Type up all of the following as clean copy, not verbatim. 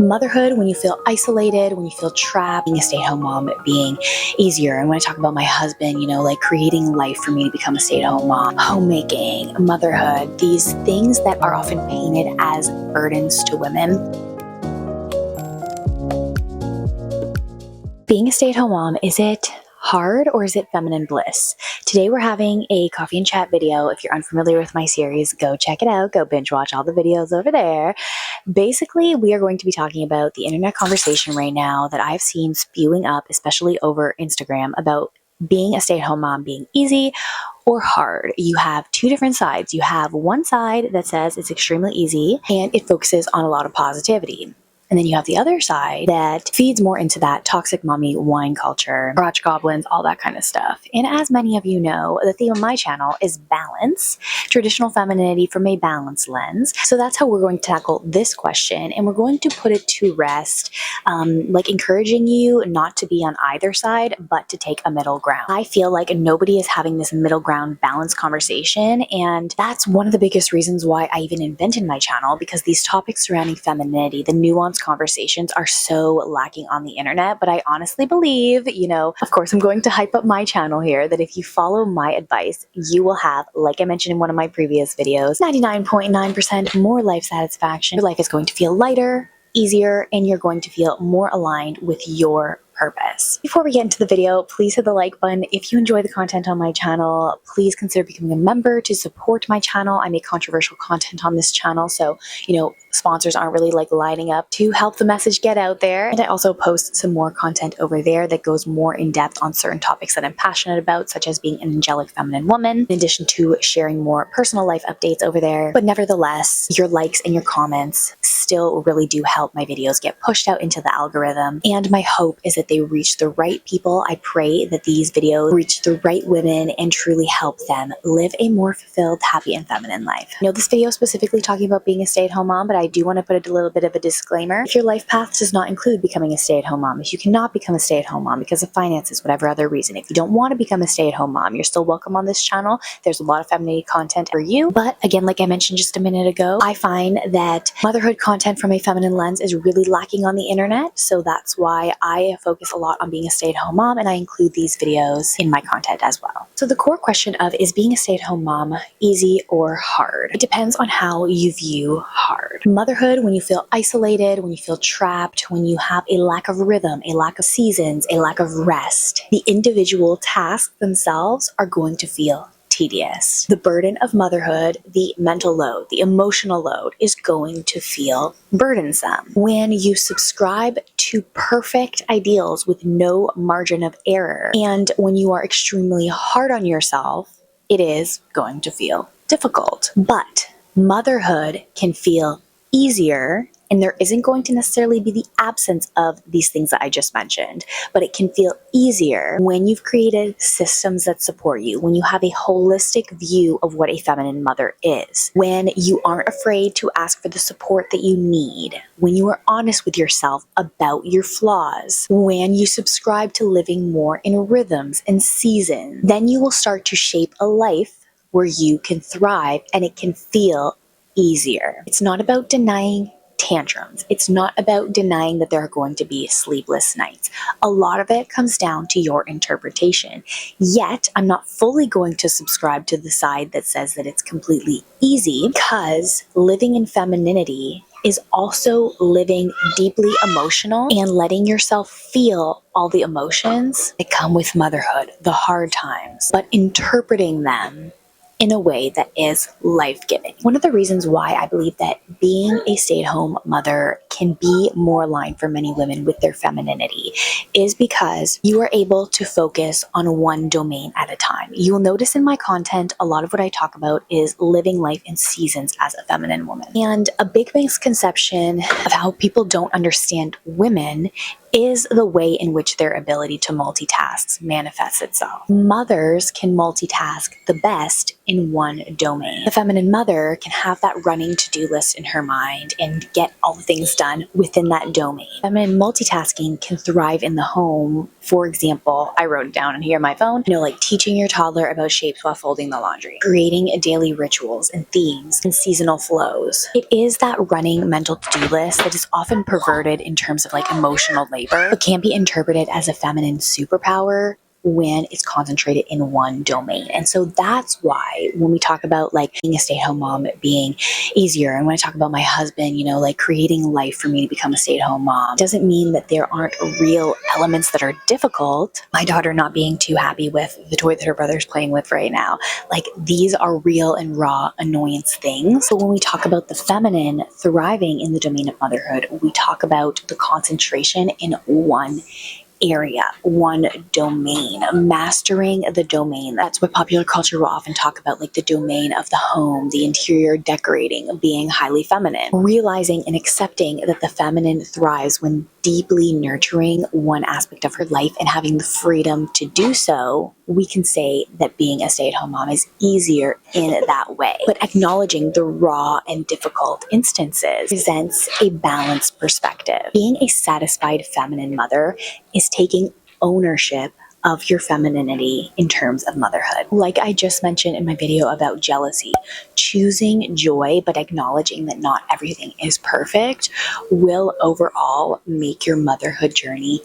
Motherhood, when you feel isolated, when you feel trapped, being a stay-at-home mom being easier. And when I talk about my husband, like creating life for me to become a stay-at-home mom, homemaking, motherhood, these things that are often painted as burdens to women. Being a stay-at-home mom, is it hard or is it feminine bliss? Today we're having a coffee and chat video. If you're unfamiliar with my series, go check it out. Go binge watch all the videos over there. Basically, we are going to be talking about the internet conversation right now that I've seen spewing up, especially over Instagram, about being a stay-at-home mom being easy or hard. You have two different sides. You have one side that says it's extremely easy and it focuses on a lot of positivity. And then you have the other side that feeds more into that toxic mommy wine culture, crotch goblins, all that kind of stuff. And as many of you know, the theme of my channel is balance, traditional femininity from a balanced lens. So that's how we're going to tackle this question. And we're going to put it to rest, encouraging you not to be on either side, but to take a middle ground. I feel like nobody is having this middle ground balanced conversation. And that's one of the biggest reasons why I even invented my channel, because these topics surrounding femininity, the nuanced conversations are so lacking on the internet. But I honestly believe, of course, I'm going to hype up my channel here, that if you follow my advice, you will have, like I mentioned in one of my previous videos, 99.9% more life satisfaction. Your life is going to feel lighter, easier, and you're going to feel more aligned with your purpose. Before we get into the video, please hit the like button. If you enjoy the content on my channel, please consider becoming a member to support my channel. I make controversial content on this channel, so sponsors aren't really lining up to help the message get out there. And I also post some more content over there that goes more in depth on certain topics that I'm passionate about, such as being an angelic feminine woman, in addition to sharing more personal life updates over there. But nevertheless, your likes and your comments still really do help my videos get pushed out into the algorithm. And my hope is that they reach the right people. I pray that these videos reach the right women and truly help them live a more fulfilled, happy, and feminine life. This video is specifically talking about being a stay-at-home mom, but I do want to put a little bit of a disclaimer. If your life path does not include becoming a stay-at-home mom, if you cannot become a stay-at-home mom because of finances, whatever other reason, if you don't want to become a stay-at-home mom, you're still welcome on this channel. There's a lot of femininity content for you. But again, like I mentioned just a minute ago, I find that motherhood content from a feminine lens is really lacking on the internet. So that's why I focus a lot on being a stay-at-home mom, and I include these videos in my content as well. So the core question of, is being a stay-at-home mom easy or hard? It depends on how you view hard. Motherhood, when you feel isolated, when you feel trapped, when you have a lack of rhythm, a lack of seasons, a lack of rest, the individual tasks themselves are going to feel tedious. The burden of motherhood, the mental load, the emotional load is going to feel burdensome. When you subscribe to perfect ideals with no margin of error, and when you are extremely hard on yourself, it is going to feel difficult. But motherhood can feel easier, and there isn't going to necessarily be the absence of these things that I just mentioned, but it can feel easier when you've created systems that support you, when you have a holistic view of what a feminine mother is, when you aren't afraid to ask for the support that you need, when you are honest with yourself about your flaws, when you subscribe to living more in rhythms and seasons, then you will start to shape a life where you can thrive and it can feel easier. It's not about denying tantrums. It's not about denying that there are going to be sleepless nights. A lot of it comes down to your interpretation. Yet, I'm not fully going to subscribe to the side that says that it's completely easy, because living in femininity is also living deeply emotional and letting yourself feel all the emotions that come with motherhood, the hard times, but interpreting them in a way that is life-giving. One of the reasons why I believe that being a stay-at-home mother can be more aligned for many women with their femininity is because you are able to focus on one domain at a time. You will notice in my content, a lot of what I talk about is living life in seasons as a feminine woman. And a big misconception of how people don't understand women is the way in which their ability to multitask manifests itself. Mothers can multitask the best in one domain. The feminine mother can have that running to-do list in her mind and get all the things done within that domain. Feminine multitasking can thrive in the home. For example, I wrote it down in here on my phone, like teaching your toddler about shapes while folding the laundry, creating daily rituals and themes and seasonal flows. It is that running mental to-do list that is often perverted in terms of like emotional labor, but can be interpreted as a feminine superpower when it's concentrated in one domain. And so that's why when we talk about like being a stay-at-home mom being easier, and when I talk about my husband, like creating life for me to become a stay-at-home mom, doesn't mean that there aren't real elements that are difficult. My daughter not being too happy with the toy that her brother's playing with right now. Like, these are real and raw annoyance things. So when we talk about the feminine thriving in the domain of motherhood, we talk about the concentration in one area, one domain, mastering the domain. That's what popular culture will often talk about, like the domain of the home, the interior decorating, being highly feminine. Realizing and accepting that the feminine thrives when deeply nurturing one aspect of her life and having the freedom to do so, we can say that being a stay-at-home mom is easier in that way. But acknowledging the raw and difficult instances presents a balanced perspective. Being a satisfied feminine mother is taking ownership of your femininity in terms of motherhood. Like I just mentioned in my video about jealousy, choosing joy but acknowledging that not everything is perfect will overall make your motherhood journey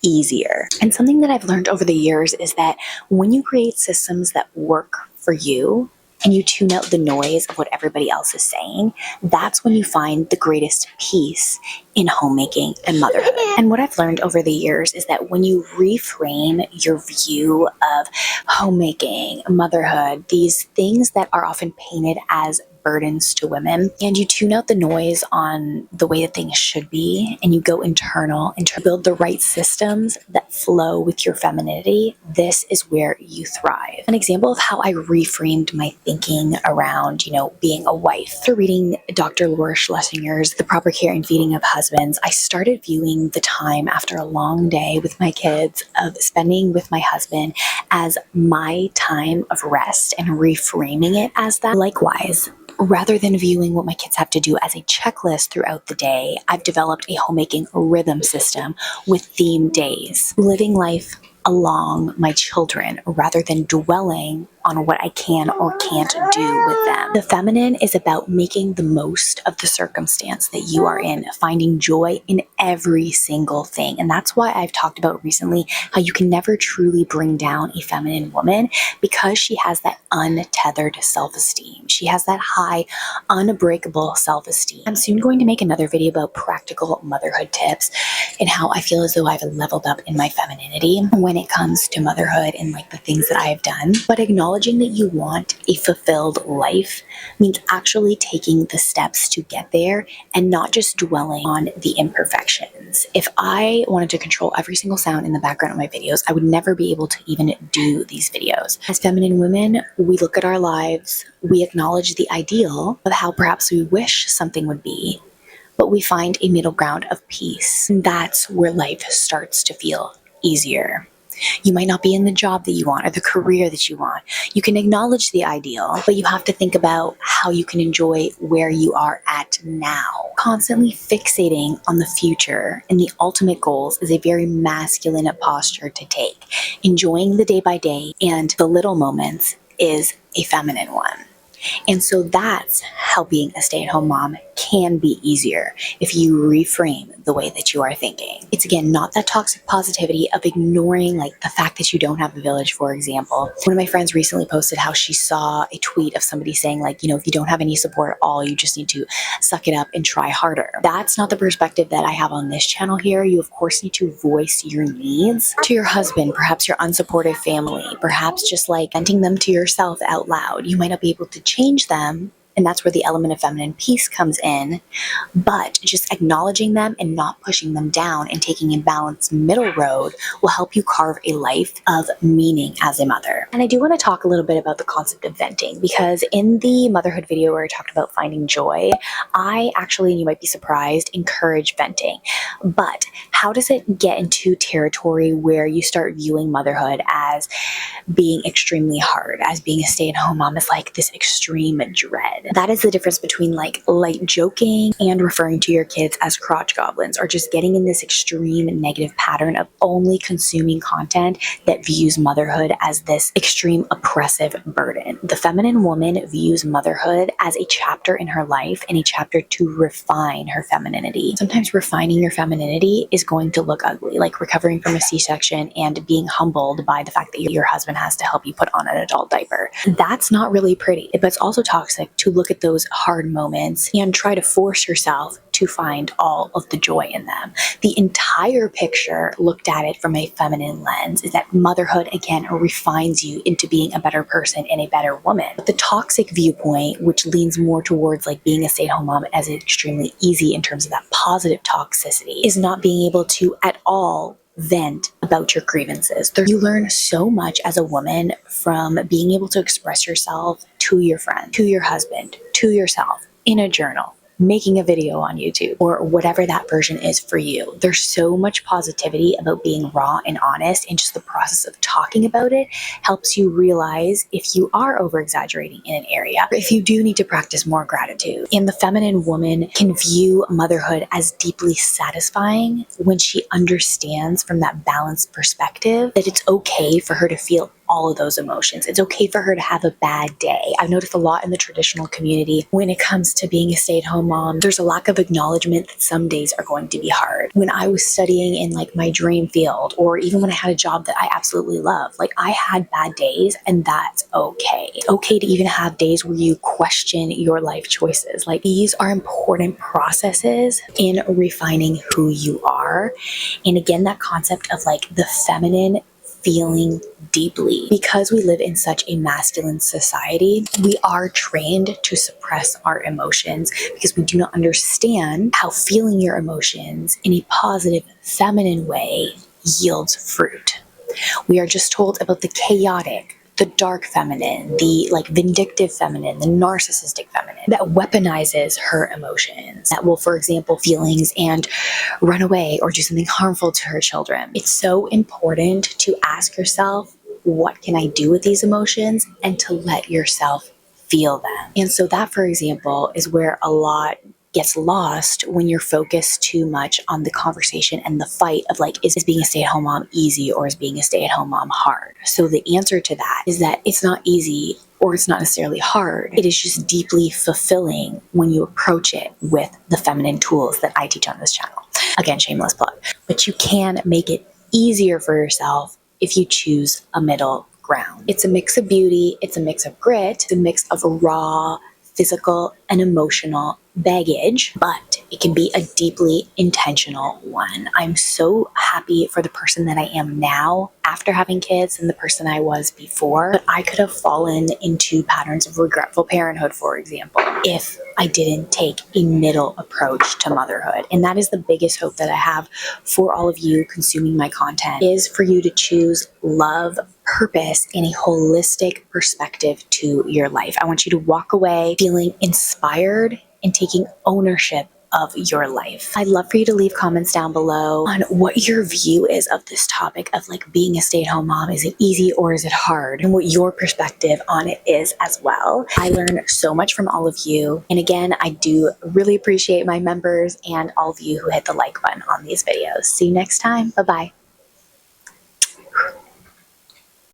easier. And something that I've learned over the years is that when you create systems that work for you, and you tune out the noise of what everybody else is saying, that's when you find the greatest peace in homemaking and motherhood. And what I've learned over the years is that when you reframe your view of homemaking, motherhood, these things that are often painted as burdens to women, and you tune out the noise on the way that things should be, and you go internal and to build the right systems that flow with your femininity, this is where you thrive. An example of how I reframed my thinking around, being a wife. After reading Dr. Laura Schlesinger's The Proper Care and Feeding of Husbands, I started viewing the time after a long day with my kids of spending with my husband as my time of rest and reframing it as that. Likewise, rather than viewing what my kids have to do as a checklist throughout the day, I've developed a homemaking rhythm system with theme days, living life along my children rather than dwelling on what I can or can't do with them. The feminine is about making the most of the circumstance that you are in, finding joy in every single thing. And that's why I've talked about recently how you can never truly bring down a feminine woman because she has that untethered self-esteem. She has that high, unbreakable self-esteem. I'm soon going to make another video about practical motherhood tips and how I feel as though I've leveled up in my femininity when it comes to motherhood and like the things that I have done. But acknowledging that you want a fulfilled life means actually taking the steps to get there and not just dwelling on the imperfections. If I wanted to control every single sound in the background of my videos, I would never be able to even do these videos. As feminine women, we look at our lives, we acknowledge the ideal of how perhaps we wish something would be, but we find a middle ground of peace. And that's where life starts to feel easier. You might not be in the job that you want or the career that you want. You can acknowledge the ideal, but you have to think about how you can enjoy where you are at now. Constantly fixating on the future and the ultimate goals is a very masculine posture to take. Enjoying the day by day and the little moments is a feminine one. And so that's how being a stay-at-home mom can be easier if you reframe the way that you are thinking. It's again, not that toxic positivity of ignoring like the fact that you don't have a village, for example. One of my friends recently posted how she saw a tweet of somebody saying like, if you don't have any support at all, you just need to suck it up and try harder. That's not the perspective that I have on this channel here. You of course need to voice your needs to your husband, perhaps your unsupportive family, perhaps just like venting them to yourself out loud. You might not be able to change them, and that's where the element of feminine peace comes in. But just acknowledging them and not pushing them down and taking a balanced middle road will help you carve a life of meaning as a mother. And I do want to talk a little bit about the concept of venting, because in the motherhood video where I talked about finding joy, I actually, and you might be surprised, encourage venting. But how does it get into territory where you start viewing motherhood as being extremely hard, as being a stay-at-home mom is like this extreme dread? That is the difference between like light joking and referring to your kids as crotch goblins, or just getting in this extreme negative pattern of only consuming content that views motherhood as this extreme oppressive burden. The feminine woman views motherhood as a chapter in her life and a chapter to refine her femininity. Sometimes refining your femininity is going to look ugly, like recovering from a C-section and being humbled by the fact that your husband has to help you put on an adult diaper. That's not really pretty, but it's also toxic to look at those hard moments and try to force yourself to find all of the joy in them. The entire picture, looked at it from a feminine lens, is that motherhood, again, refines you into being a better person and a better woman. But the toxic viewpoint, which leans more towards like being a stay-at-home mom as extremely easy in terms of that positive toxicity, is not being able to at all vent about your grievances. You learn so much as a woman from being able to express yourself to your friend, to your husband, to yourself, in a journal, making a video on YouTube, or whatever that version is for you. There's so much positivity about being raw and honest, and just the process of talking about it helps you realize if you are over-exaggerating in an area, or if you do need to practice more gratitude. And the feminine woman can view motherhood as deeply satisfying when she understands from that balanced perspective that it's okay for her to feel all of those emotions. It's okay for her to have a bad day. I've noticed a lot in the traditional community when it comes to being a stay-at-home mom, there's a lack of acknowledgement that some days are going to be hard. When I was studying in like my dream field, or even when I had a job that I absolutely love, like I had bad days, and that's okay. It's okay to even have days where you question your life choices. Like, these are important processes in refining who you are. And again, that concept of like the feminine feeling deeply. Because we live in such a masculine society, we are trained to suppress our emotions because we do not understand how feeling your emotions in a positive feminine way yields fruit. We are just told about the chaotic, the dark feminine, the like vindictive feminine, the narcissistic feminine that weaponizes her emotions, that will, for example, feelings and run away or do something harmful to her children. It's so important to ask yourself, what can I do with these emotions, and to let yourself feel them. And so that, for example, is where a lot gets lost when you're focused too much on the conversation and the fight of like, is being a stay-at-home mom easy or is being a stay-at-home mom hard? So the answer to that is that it's not easy, or it's not necessarily hard. It is just deeply fulfilling when you approach it with the feminine tools that I teach on this channel. Again, shameless plug. But you can make it easier for yourself if you choose a middle ground. It's a mix of beauty, it's a mix of grit, it's a mix of raw physical and emotional baggage, but it can be a deeply intentional one. I'm so happy for the person that I am now after having kids and the person I was before, but I could have fallen into patterns of regretful parenthood, for example, if I didn't take a middle approach to motherhood. And that is the biggest hope that I have for all of you consuming my content, is for you to choose love, purpose, and a holistic perspective to your life. I want you to walk away feeling inspired and taking ownership of your life. I'd love for you to leave comments down below on what your view is of this topic of like being a stay-at-home mom. Is it easy or is it hard? And what your perspective on it is as well. I learn so much from all of you. And again, I do really appreciate my members and all of you who hit the like button on these videos. See you next time. Bye-bye.